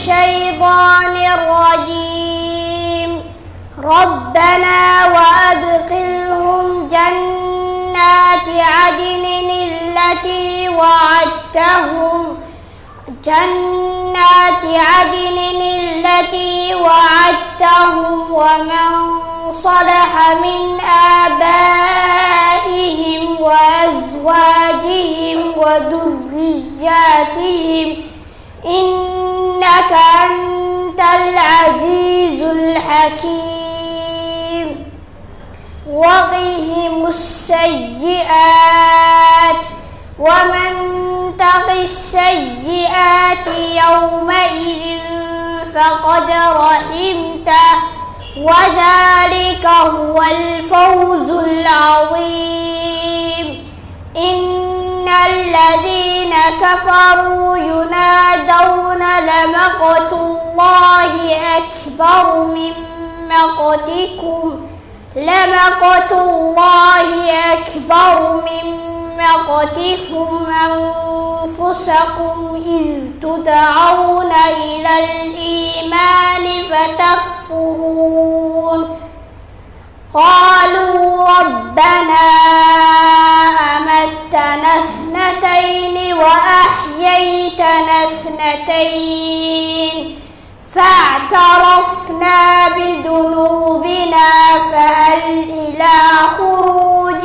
الشيطان الرجيم. ربنا وأدخلهم جنات عدن التي وعدتهم ومن صلح من آبائهم وأزواجهم وذرياتهم إنك أنت العزيز الحكيم. وقهم السيئات ومن تق السيئات يومئذ فقد رحمته وذلك هو الفوز العظيم. إن الذين كفروا ينادون لمقت الله أكبر من مقتكم أنفسكم إذ تدعون إلى الإيمان فتكفرون. قالوا ربنا أمتنا اثنتين وأحييتنا اثنتين فاعترفنا بذنوبنا فهل إلى خروج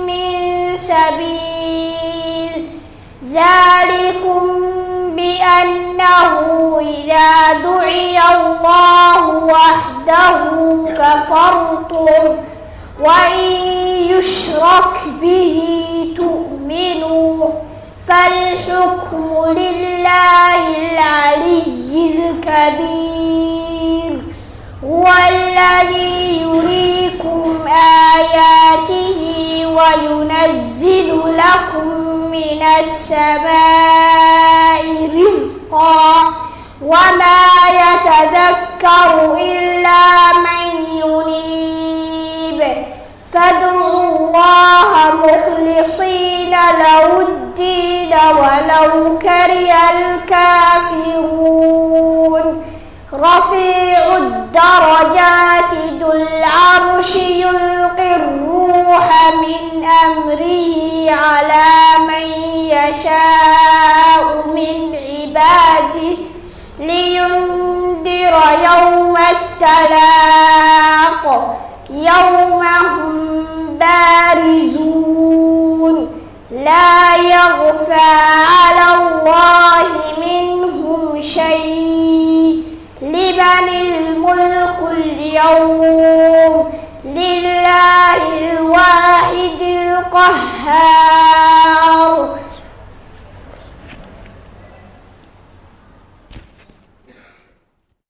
من سبيل. ذلكم بأنه إذا دعي الله وحده كفرتم وإن يشرك به تؤمنوا فالحكم لله العلي الكبير. هو الذي يريكم آياته وينزل لكم من السماء رزقا وما يتذكر إلا من ينيب. فادعوا الله مخلصين له الدين ولو كره الكافرون. رفيع الدرجات ذو العرش يلقي الروح من أمره على من يشاء من عباده لينذر يوم التلاق يوم هم بارزون لا يخفى على الله منهم شيء. لمن الملك اليوم؟ لله الواحد القهار.